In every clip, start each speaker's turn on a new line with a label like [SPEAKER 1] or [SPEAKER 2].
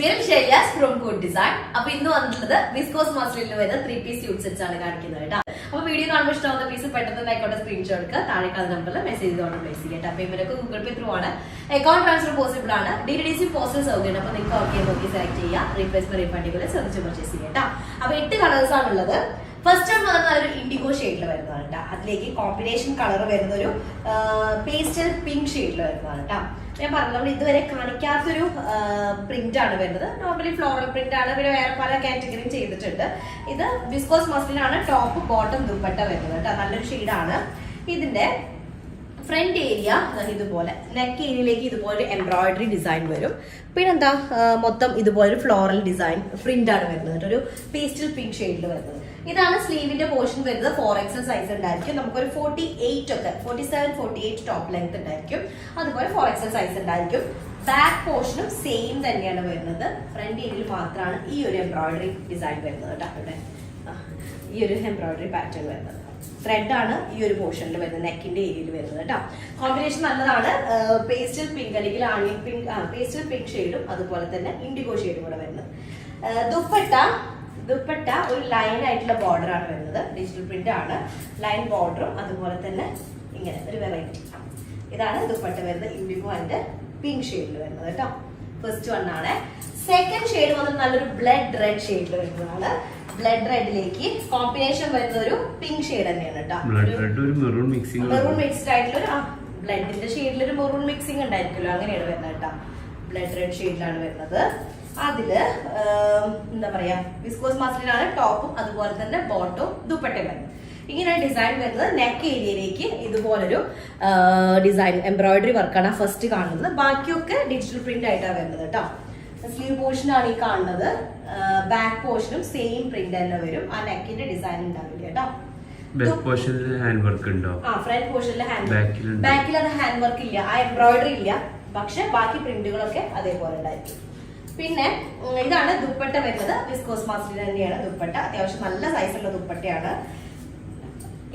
[SPEAKER 1] It's Shaila's from Good Design. അപ്പോൾ ഇന്ന് വന്നിട്ടുള്ളത് വിസ്കോസ് മസ്ലിനിൽ വരുന്ന 3-piece സ്യൂട്ട് സെറ്റ്സ് ആണ് കാണിക്കുന്നത് കേട്ടോ. അപ്പോൾ വീഡിയോ കാണുമ്പോൾ ഇഷ്ടമാവുന്ന പീസ് പെട്ടെന്ന് ആയിക്കോട്ടെ സ്ക്രീൻഷോട്ട് എടുക്കുക, താഴെ കാണുന്ന നമ്പറിൽ മെസ്സേജ് ചെയ്തുകൊണ്ട് പ്ലേസ് ചെയ്യാം. അപ്പോൾ ഇവരൊക്കെ ഗൂഗിൾ പേ ത്രൂ ആണ്, അക്കൗണ്ട് ട്രാൻസ്ഫർ പോസിബിൾ ആണ്, DTDC പോസ്റ്റൽ സൗകര്യം. അപ്പോൾ നിങ്ങൾക്ക് ഓക്കെ നോക്കി സെലക്ട് ചെയ്യുക, റീപ്ലേസ്മെന്റ് റീഫണ്ടിൽ ശ്രദ്ധിച്ച് പർച്ചേസ് ചെയ്യാം കേട്ടോ. അപ്പോൾ 8 കളേഴ്സ് ആണുള്ളത്. ഫസ്റ്റ് വൺ പറഞ്ഞാൽ ഒരു ഇൻഡിഗോ ഷെയ്ഡിൽ വരുന്നതാണ് കേട്ടോ. അതിലേക്ക് കോമ്പിനേഷൻ കളർ വരുന്ന ഒരു പേസ്റ്റൽ പിങ്ക് ഷെയ്ഡിൽ വരുന്നതാണ് കേട്ടോ. ഞാൻ പറഞ്ഞു നമ്മൾ ഇതുവരെ കാണിക്കാത്തൊരു പ്രിന്റ് ആണ് വരുന്നത്. നോർമലി ഫ്ലോറൽ പ്രിന്റ് ആണ്, പിന്നെ വേറെ പല കാറ്റഗറിയും ചെയ്തിട്ടുണ്ട്. ഇത് വിസ്കോസ് മസ്ലിനാണ്, ടോപ്പ് ബോട്ടം ദുപ്പട്ട വരുന്നത് കേട്ടോ. നല്ലൊരു ഷെയ്ഡാണ്. ഇതിന്റെ ഫ്രണ്ട് ഏരിയ ഇതുപോലെ, നെക്ക് ഏരിയയിലേക്ക് ഇതുപോലെ എംബ്രോയിഡറി ഡിസൈൻ വരും. പിന്നെന്താ മൊത്തം ഇതുപോലെ ഒരു ഫ്ലോറൽ ഡിസൈൻ പ്രിന്റ് ആണ് വരുന്നത്, ഒരു പേസ്റ്റൽ പിങ്ക് ഷെയ്ഡിൽ വരുന്നത്. ഇതാണ് സ്ലീവിന്റെ പോർഷൻ വരുന്നത്. 4XL സൈസ് ഉണ്ടായിരിക്കും. നമുക്കൊരു 48 ഒക്കെ 47, 48 ടോപ്പ് ലെങ്ത് ഉണ്ടായിരിക്കും. അതുപോലെ 4XL സൈസ് ഉണ്ടായിരിക്കും. ബാക്ക് പോർഷനും സെയിം തന്നെയാണ് വരുന്നത്. ഫ്രണ്ട് ഏരിയയിൽ മാത്രമാണ് ഈ ഒരു എംബ്രോയിഡറി ഡിസൈൻ വരുന്നത് കേട്ടോ. ഇവിടെ ഈ ഒരു എംബ്രോയിഡറി പാറ്റേൺ വരുന്നത് ത്രെഡ് ആണ് ഈ ഒരു പോർഷനിൽ വരുന്നത്, നെക്കിന്റെ ഏരിയയിൽ വരുന്നത് കേട്ടോ. കോമ്പിനേഷൻ നല്ലതാണ്. പേസ്റ്റൽ പിങ്ക് അല്ലെങ്കിൽ ആണിയൻ പിങ്ക്, പേസ്റ്റൽ പിങ്ക് ഷെയ്ഡും അതുപോലെ തന്നെ ഇൻഡിഗോ ഷെയ്ഡും കൂടെ വരുന്നത്. ദുപ്പട്ട ഒരു ലൈൻ ആയിട്ടുള്ള ബോർഡർ ആണ് വരുന്നത്. ഡിജിറ്റൽ പ്രിന്റ് ആണ്, ലൈൻ ബോർഡറും അതുപോലെ തന്നെ ഇങ്ങനെ ഒരു വെറൈറ്റി. ഇതാണ് ദുപ്പട്ട വരുന്നത്, ഇൻഡിഗോ ആൻഡ് പിങ്ക് ഷെയ്ഡിൽ വരുന്നത് കേട്ടോ. ഫസ്റ്റ് വൺ ആണ്. സെക്കൻഡ് ഷെയ്ഡ് വന്നിട്ട് നല്ലൊരു ബ്ലഡ് റെഡ് ഷെയ്ഡിൽ വരുന്നതാണ്. ബ്ലഡ് റെഡിലേക്ക് കോമ്പിനേഷൻ വരുന്ന ഒരു പിങ്ക് ഷെയ്ഡ് തന്നെയാണ് കേട്ടോ. മെറൂൺ മിക്സ്ഡ് ആയിട്ടുള്ള ബ്ലഡിന്റെ ഷെയ്ഡിൽ ഒരു മെറൂൺ മിക്സിംഗ് ഉണ്ടായിരിക്കുമല്ലോ, അങ്ങനെയാണ് വരുന്നത് കേട്ടോ. ബ്ലഡ് റെഡ് ഷെയ്ഡിലാണ് വരുന്നത്. അതില് എന്താ പറയാ, വിസ്കോസ് മസ്ലിനാണ് ടോപ്പും അതുപോലെ തന്നെ ബോട്ടവും ദുപ്പട്ടയും വരുന്നത്. ഇങ്ങനെ ഡിസൈൻ വരുന്നത്. നെക്ക് ഏരിയയിലേക്ക് ഇതുപോലൊരു ഡിസൈൻ എംബ്രോയിഡറി വർക്കാണ് ഫസ്റ്റ് കാണുന്നത്. ബാക്കിയൊക്കെ ഡിജിറ്റൽ പ്രിന്റ് ആയിട്ടാണ് വരുന്നത് കേട്ടോ. സ്ലീവ് പോർഷൻ ആണ് ഈ കാണുന്നത്. ബാക്ക് പോർഷനും സെയിം പ്രിന്റ് തന്നെ വരും. ആ നെക്കിന്റെ ഡിസൈൻ ഉണ്ടാവില്ല കേട്ടോ.
[SPEAKER 2] ഫ്രണ്ട് പോർഷനിൽ ഹാൻഡ്
[SPEAKER 1] ബാക്കിൽ അത് ഹാൻഡ് വർക്ക് ഇല്ല, ആ എംബ്രോയിഡറി ഇല്ല. പക്ഷെ ബാക്കി പ്രിന്റുകളൊക്കെ അതേപോലെ ഉണ്ടായിരിക്കും. പിന്നെ ഇതാണ് ദുപ്പട്ട വരുന്നത്. വിസ്കോസ് മസ്ലിൻ തന്നെയാണ് ദുപ്പട്ട. അത്യാവശ്യം നല്ല സൈസുള്ള ദുപ്പട്ടയാണ്.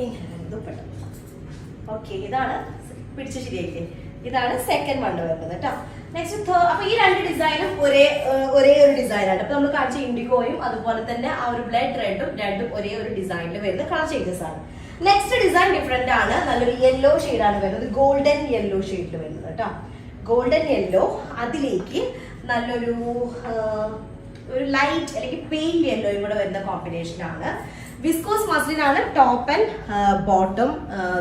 [SPEAKER 1] ഇങ്ങനെ ദുപ്പട്ട. ഓക്കെ, ഇതാണ് പിടിച്ച ശരിയായില്ലേ. ഇതാണ് സെക്കൻഡ് വൺ വരുന്നത് കേട്ടോ. നെക്സ്റ്റ് അപ്പൊ ഈ രണ്ട് ഡിസൈനും ഒരേ ഒരു ഡിസൈനാണ്. അപ്പൊ നമ്മൾ കാണിച്ച ഇൻഡിഗോയും അതുപോലെ തന്നെ ആ ഒരു ബ്ലഡ് റെഡും രണ്ടും ഒരേ ഒരു ഡിസൈനിൽ വരുന്ന കളർ ചേഞ്ചസ് ആണ്. നെക്സ്റ്റ് ഡിസൈൻ ഡിഫറെന്റ് ആണ്. നല്ലൊരു യെല്ലോ ഷെയ്ഡാണ് വരുന്നത്. ഗോൾഡൻ യെല്ലോ ഷെയ്ഡിൽ വരുന്നത് കേട്ടോ. ഗോൾഡൻ യെല്ലോ, അതിലേക്ക് നല്ലൊരു ഒരു ലൈറ്റ് അല്ലെങ്കിൽ പെയിൽ യെല്ലോയും കൂടെ വരുന്ന കോമ്പിനേഷൻ ആണ്. വിസ്കോസ് മസ്ലിനാണ് ടോപ്പ് ആൻഡ് ബോട്ടം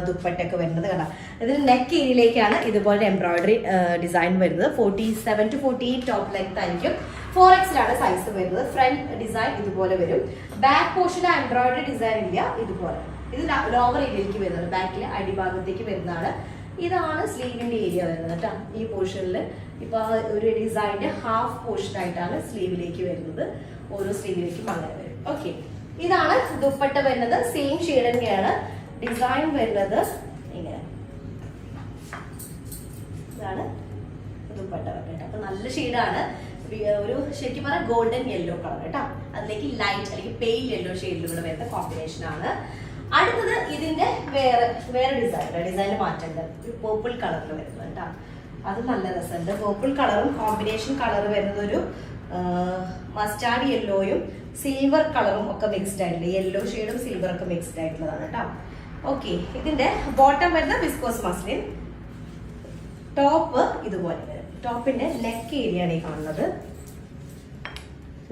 [SPEAKER 1] ദുപ്പട്ടൊക്കെ വരുന്നത് കേട്ടോ. ഇതിൽ നെക്ക് ഏരിയയിലേക്കാണ് ഇതുപോലെ എംബ്രോയിഡറി ഡിസൈൻ വരുന്നത്. 47 to 48 ടോപ്പ് ലെങ്ത് ആയിരിക്കും. 4XL ആണ് സൈസ് വരുന്നത്. ഫ്രണ്ട് ഡിസൈൻ ഇതുപോലെ വരും. ബാക്ക് പോർഷനിൽ എംബ്രോയിഡറി ഡിസൈൻ ഇല്ല, ഇതുപോലെ. ഇത് ലോവർ ഏരിയയിലേക്ക് വരുന്നത്, ബാക്കിലെ അടിഭാഗത്തേക്ക് വരുന്നതാണ്. ഇതാണ് സ്ലീവിന്റെ ഏരിയ വരുന്നത് കേട്ടോ. ഈ പോർഷനിൽ ഇപ്പൊ ഒരു ഡിസൈനിന്റെ ഹാഫ് പോർഷൻ ആയിട്ടാണ് സ്ലീവിലേക്ക് വരുന്നത്. ഓരോ സ്ലീവിലേക്കും അങ്ങനെ വരും. ഓക്കെ, ഇതാണ് ദുപ്പട്ട വരുന്നത്. സെയിം ഷെയ്ഡ് തന്നെയാണ്. ഡിസൈൻ വരുന്നത് ഇങ്ങനെ. ഇതാണ് ദുപ്പട്ട വരുന്നത്. അപ്പൊ നല്ല ഷെയ്ഡാണ്. ഒരു ശരിക്കും പറഞ്ഞാൽ ഗോൾഡൻ യെല്ലോ കളർ കേട്ടോ. അതിലേക്ക് ലൈറ്റ് അല്ലെങ്കിൽ പെയിൽ യെല്ലോ ഷെയ്ഡിൽ കൂടെ വരുന്ന കോമ്പിനേഷൻ ആണ്. അടുത്തത് ഇതിന്റെ വേറെ ഡിസൈനിൽ മാറ്റുണ്ട്. പേർപ്പിൾ കളറിൽ വരുന്നത് കേട്ടോ. അത് നല്ല രസമുണ്ട്. പേർപ്പിൾ കളറും കോമ്പിനേഷൻ കളർ വരുന്നത് ഒരു മസ്റ്റാർഡ് യെല്ലോയും സിൽവർ കളറും ഒക്കെ മിക്സ്ഡ് ആയിട്ടുള്ള, യെല്ലോ ഷെയ്ഡും സിൽവർ ഒക്കെ മിക്സ്ഡ് ആയിട്ടുള്ളതാണ് കേട്ടോ. ഓക്കെ, ഇതിന്റെ ബോട്ടം വരുന്ന വിസ്കോസ് മസ്ലിൻ, ടോപ്പ് ഇതുപോലെ വരും. ടോപ്പിന്റെ നെക്ക് ഏരിയ ആണ് ഈ കാണുന്നത്.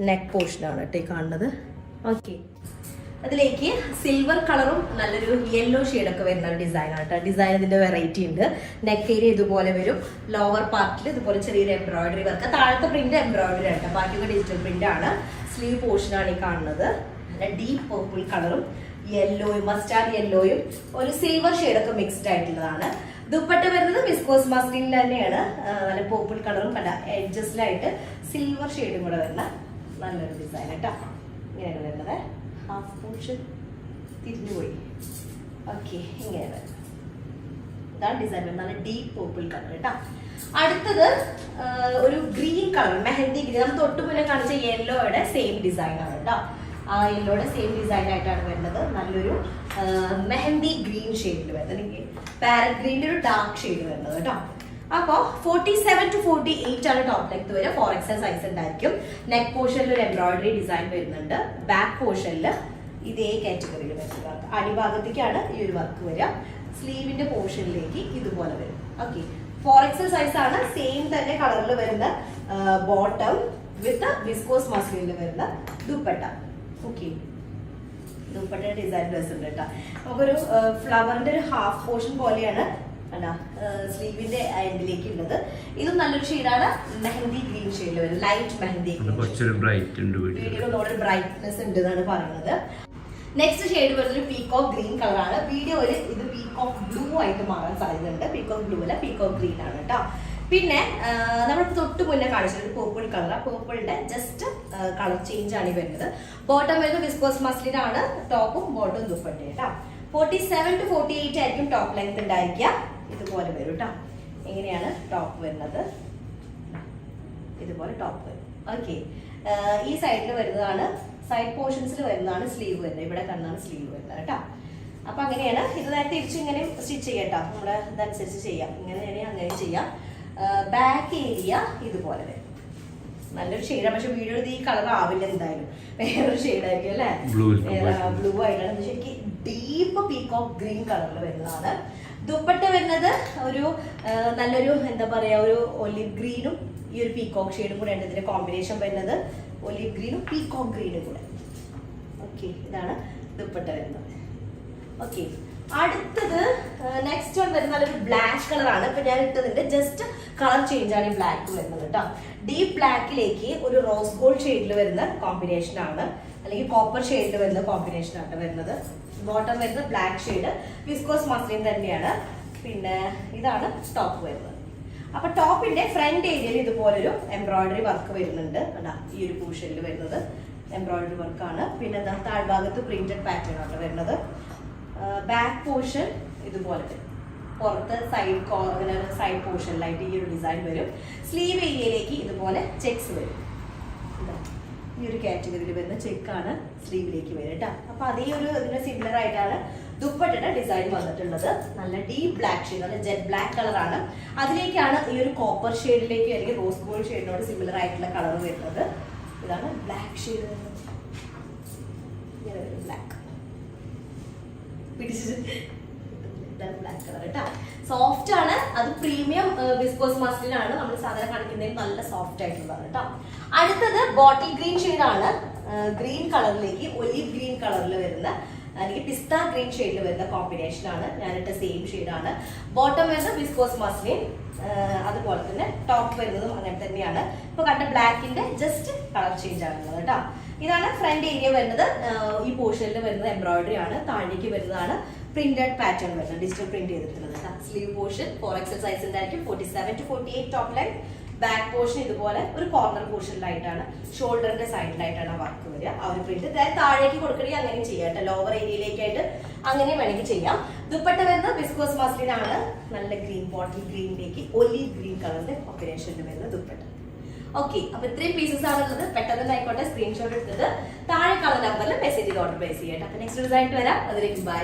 [SPEAKER 1] നെക്ക് പോർഷൻ ആണ് കേട്ടോ ഈ കാണുന്നത്. ഓക്കെ, അതിലേക്ക് സിൽവർ കളറും നല്ലൊരു യെല്ലോ ഷെയ്ഡൊക്കെ വരുന്ന ഒരു ഡിസൈനാണ് കേട്ടോ. ഡിസൈൻ ഇതിന്റെ വെറൈറ്റി ഉണ്ട്. നെക്ക് ഏരിയ ഇതുപോലെ വരും. ലോവർ പാർട്ടിൽ ഇതുപോലെ ചെറിയൊരു എംബ്രോയിഡറി വർക്ക്. താഴത്തെ പ്രിന്റ് എംബ്രോയിഡറി ആണ് കേട്ടോ, ബാക്കിയൊക്കെ ഡിജിറ്റൽ പ്രിന്റ് ആണ്. സ്ലീവ് പോർഷൻ ആണ് ഈ കാണുന്നത്. ഡീപ്പ് പർപ്പിൾ കളറും യെല്ലോയും മസ്റ്റാർഡ് യെല്ലോയും ഒരു സിൽവർ ഷെയ്ഡൊക്കെ മിക്സ്ഡ് ആയിട്ടുള്ളതാണ്. ദുപ്പട്ട വരുന്നത് വിസ്കോസ് മസ്ലിനിൽ തന്നെയാണ്. നല്ല പർപ്പിൾ കളറും പല എഡ്ജസ്റ്റിലായിട്ട് സിൽവർ ഷെയ്ഡും കൂടെ വരുന്ന നല്ലൊരു ഡിസൈൻ കേട്ടോ. ഇങ്ങനെയാണ് വരുന്നത്. ഹാഫ് പോർഷൻ തിരിഞ്ഞു പോയി. ഓക്കെ, ഇങ്ങനെ ഇതാണ് ഡിസൈൻ. നല്ല ഡീപ്പ് പർപ്പിൾ കളർ കേട്ടോ. അടുത്തത് ഒരു ഗ്രീൻ കളർ, മെഹന്തി ഗ്രീൻ. നമ്മൾ തൊട്ട് മുന്നേ കാണിച്ച യെല്ലോയുടെ സെയിം ഡിസൈൻ ആണ് കേട്ടോ. ആ യെല്ലോയുടെ സെയിം ഡിസൈൻ ആയിട്ടാണ് വരുന്നത്. നല്ലൊരു മെഹന്തി ഗ്രീൻ ഷെയ്ഡിൽ വരുന്നത്, അല്ലെങ്കിൽ പാരറ്റ് ഗ്രീനിന്റെ ഒരു ഡാർക്ക് ഷെയ്ഡ് വരുന്നത് കേട്ടോ. അപ്പോൾ 47 to 48 ആണ് ടോപ്പ് ലെങ്ത് വരെ. 4XL സൈസ് ഉണ്ടായിരിക്കും. നെക്ക് പോർഷനിൽ ഒരു എംബ്രോയിഡറി ഡിസൈൻ വരുന്നുണ്ട്. ബാക്ക് പോർഷനിൽ ഇതേ കാറ്റഗറിയിൽ വരുന്ന വർക്ക്. അടിഭാഗത്തേക്കാണ് ഈ ഒരു വർക്ക് വരിക. സ്ലീവിന്റെ പോർഷനിലേക്ക് ഇതുപോലെ വരും. ഓക്കെ, 4XL സൈസ് ആണ്. സെയിം തന്നെ കളറിൽ വരുന്ന ബോട്ടം വിത്ത് വിസ്കോസ് മസ്ലിനിൽ വരുന്ന dupatta. Okay, dupatta design dress ഉണ്ട് കേട്ടോ. നമുക്കൊരു ഫ്ലവറിന്റെ ഒരു ഹാഫ് പോർഷൻ പോലെയാണ് സ്ലീവിന്റെ എൻഡിലേക്ക് ഉള്ളത്. ഇതും നല്ലൊരു ഷെയ്ഡാണ്. മെഹന്തി ഗ്രീൻ ഷെയ്ഡിൽ വരും. ലൈറ്റ് മെഹന്തി വീഡിയോയിൽ ബ്രൈറ്റ്നെസ് ഉണ്ട് എന്നാണ് പറയുന്നത്. നെക്സ്റ്റ് ഷെയ്ഡ് വരുന്നത് പീകോക്ക് ഗ്രീൻ കളറാണ്. വീഡിയോയിൽ ഇത് പീകോക്ക് ബ്ലൂ ആയിട്ട് മാറാൻ സാധ്യതയുണ്ട്. പീകോക്ക് ബ്ലൂ അല്ല, പീകോക്ക് ഗ്രീൻ ആണ് കേട്ടോ. പിന്നെ നമ്മൾ തൊട്ട് മുന്നേ കാണിച്ചത് ഒരു പേർപ്പിൾ കളർ. ആ പേർപ്പിളിന്റെ ജസ്റ്റ് കളർ ചേഞ്ച് ആണ് ഈ വരുന്നത്. ബോട്ടം വരുന്നത് വിസ്കോസ് മസ്ലിൻ ആണ്. ടോപ്പും ബോട്ടവും ദുപ്പട്ടയും കേട്ടോ. 47 to 48 ആയിരിക്കും ടോപ്പ് ലെങ്ത് ഉണ്ടായിരിക്കുക. ഇതുപോലെ വരും കേട്ടോ. എങ്ങനെയാണ് ടോപ്പ് വരുന്നത്? ഇതുപോലെ ടോപ്പ് വരും. ഓക്കെ, ഈ സൈഡിൽ വരുന്നതാണ്, സൈഡ് പോർഷൻസിൽ വരുന്നതാണ് സ്ലീവ് വരുന്നത്. ഇവിടെ കണ്ണാണ് സ്ലീവ് വരുന്നത് കേട്ടോ. അപ്പൊ അങ്ങനെയാണ്. ഇത് നേരെ തിരിച്ച് ഇങ്ങനെ സ്റ്റിച്ച് ചെയ്യാം കേട്ടോ. നമ്മുടെ ഇതനുസരിച്ച് ചെയ്യാം. ഇങ്ങനെ അങ്ങനെ ചെയ്യാം. ബാക്ക് ഏരിയ ഇതുപോലെ വരും. നല്ലൊരു ഷെയ്ഡാണ്. പക്ഷെ വീഡിയോയിൽ ഈ കളർ ആവില്ല എന്തായാലും. വേറൊരു ഷെയ്ഡായിരിക്കും അല്ലേ? ബ്ലൂ ആയിട്ടാണ്. ശരിക്കും ഡീപ്പ് പീകോക്ക് ഗ്രീൻ കളറിൽ വരുന്നതാണ്. ദുപ്പട്ട വരുന്നത് ഒരു നല്ലൊരു എന്താ പറയാ, ഒരു ഒലിവ് ഗ്രീനും ഈ ഒരു പീകോക്ക് ഷെയ്ഡും കൂടെ ഉണ്ട്. ഇതിന്റെ കോമ്പിനേഷൻ വരുന്നത് ഒലിവ് ഗ്രീനും പീകോക്ക് ഗ്രീനും കൂടെ. ഓക്കെ, ഇതാണ് ദുപ്പട്ട വരുന്നത്. ഓക്കെ, അടുത്തത് നെക്സ്റ്റ് വൺ വരുന്ന നല്ലൊരു ബ്ലാക്ക് കളറാണ്. ഇപ്പൊ ഞാൻ ഇട്ടതിന്റെ ജസ്റ്റ് കളർ ചേഞ്ച് ആണ് ഈ ബ്ലാക്ക് വരുന്നത് കേട്ടോ. ഡീപ്പ് ബ്ലാക്കിലേക്ക് ഒരു റോസ് ഗോൾഡ് ഷെയ്ഡിൽ വരുന്ന കോമ്പിനേഷൻ ആണ്, അല്ലെങ്കിൽ കോപ്പർ ഷെയ്ഡിൽ വരുന്ന കോമ്പിനേഷൻ ആണ് വരുന്നത്. ബോട്ടം വരുന്നത് ബ്ലാക്ക് ഷെയ്ഡ് വിസ്കോസ് മസ്ലിൻ തന്നെയാണ്. പിന്നെ ഇതാണ് ടോപ്പ് വരുന്നത്. അപ്പൊ ടോപ്പിന്റെ ഫ്രണ്ട് ഏരിയയിൽ ഇതുപോലൊരു എംബ്രോയിഡറി വർക്ക് വരുന്നുണ്ട്. ഈ ഒരു പോർഷനിൽ വരുന്നത് എംബ്രോയിഡറി വർക്കാണ്. പിന്നെ താഴ്ഭാഗത്ത് പ്രിന്റഡ് പാറ്റേൺ ആണ് വരുന്നത്. ബാക്ക് പോർഷൻ ഇതുപോലെ വരും. പുറത്ത് സൈഡ് പോർഷനിലായിട്ട് ഈ ഒരു ഡിസൈൻ വരും. സ്ലീവ് ഏരിയയിലേക്ക് ഇതുപോലെ ചെക്സ് വരും. ഈ ഒരു കാറ്റഗറിയിൽ വരുന്ന ചെക്കാണ് സ്ലീവിലേക്ക് വരും കേട്ടോ. അപ്പൊ അതേ ഒരു ഇതിന് സിമിലർ ആയിട്ടാണ് ദുപ്പട്ടയുടെ ഡിസൈൻ വന്നിട്ടുള്ളത്. നല്ല ഡീപ്പ് ബ്ലാക്ക് ഷെയ്ഡ്, നല്ല ജെറ്റ് ബ്ലാക്ക് കളറാണ്. അതിലേക്കാണ് ഈ ഒരു കോപ്പർ ഷെയ്ഡിലേക്ക് അല്ലെങ്കിൽ റോസ് ഗോൾഡ് ഷെയ്ഡിനോട് സിമിലർ ആയിട്ടുള്ള കളർ വരുന്നത്. ഇതാണ് ബ്ലാക്ക് ഷെയ്ഡ് വരുന്നത്. ബ്ലാക്ക് ബ്ലാക്ക് കളർ കേട്ടോ. സോഫ്റ്റ് ആണ്. അത് പ്രീമിയം വിസ്കോസ് മസ്ലിൻ ആണ്. നമ്മൾ സാധാരണ കാണിക്കുന്നതിൽ നല്ല സോഫ്റ്റ് ആയിട്ടുള്ളതാണ് കേട്ടോ. അടുത്തത് ബോട്ടിൽ ഗ്രീൻ ഷെയ്ഡ് ആണ്. ഗ്രീൻ കളറിലേക്ക് ഒലിവ് ഗ്രീൻ കളറിൽ വരുന്ന, അല്ലെങ്കിൽ പിസ്ത ഗ്രീൻ ഷെയ്ഡിൽ വരുന്ന കോമ്പിനേഷൻ ആണ്. ഞാനിട്ട സെയിം ഷെയ്ഡാണ്. ബോട്ടം വരുന്നത് വിസ്കോസ് മസ്ലിൻ, അതുപോലെ തന്നെ ടോപ്പ് വരുന്നതും അങ്ങനെ തന്നെയാണ്. ഇപ്പൊ കണ്ട ബ്ലാക്കിന്റെ ജസ്റ്റ് കളർ ചേഞ്ച് ആണുള്ളത് കേട്ടോ. ഇതാണ് ഫ്രണ്ട് ഏരിയ വരുന്നത്. ഈ പോർഷനിൽ വരുന്നത് എംബ്രോയിഡറി ആണ്. താഴേക്ക് വരുന്നതാണ് പ്രിന്റഡ് പാറ്റേൺ വരുന്നത്, ഡിജിറ്റൽ പ്രിന്റ് ചെയ്തിട്ടുള്ളത്. സ്ലീവ് പോർഷൻ 4XL സൈസ് ഉണ്ടായിരിക്കും. 47 to 48 top line. Back portion ഇതുപോലെ ഒരു കോർണർ പോർഷനിലായിട്ടാണ്, ഷോൾഡറിന്റെ സൈഡിലായിട്ടാണ് വർക്ക് വരിക. ആ ഒരു പ്രിന്റ് താഴേക്ക് കൊടുക്കണമെങ്കിൽ അങ്ങനെയും ചെയ്യാം കേട്ടോ. ലോവർ ഏരിയയിലേക്കായിട്ട് അങ്ങനെ വേണമെങ്കിൽ ചെയ്യാം. ദുപ്പട്ട വരുന്നത് വിസ്കോസ് മസ്ലിൻ ആണ്. നല്ല ഗ്രീൻ, ബോട്ടിൽ ഗ്രീനിലേക്ക് ഒലിവ് ഗ്രീൻ കളറിന്റെ കോമ്പിനേഷനിൽ വരുന്ന ദുപ്പട്ട. ഓക്കെ, അപ്പൊ ഇത്രയും പീസസ് ആണുള്ളത്. പെട്ടെന്ന് ആയിക്കോട്ടെ, സ്ക്രീൻഷോട്ട് എടുത്തത് താഴെ കളർ നമ്പറിൽ മെസ്സേജ് ചെയ്ത് ഓർഡർ പ്ലേസ് ചെയ്യട്ടെ. അപ്പൊ നെക്സ്റ്റ് ഡിസൈൻ വരാം. അതിലേക്ക് ബൈ.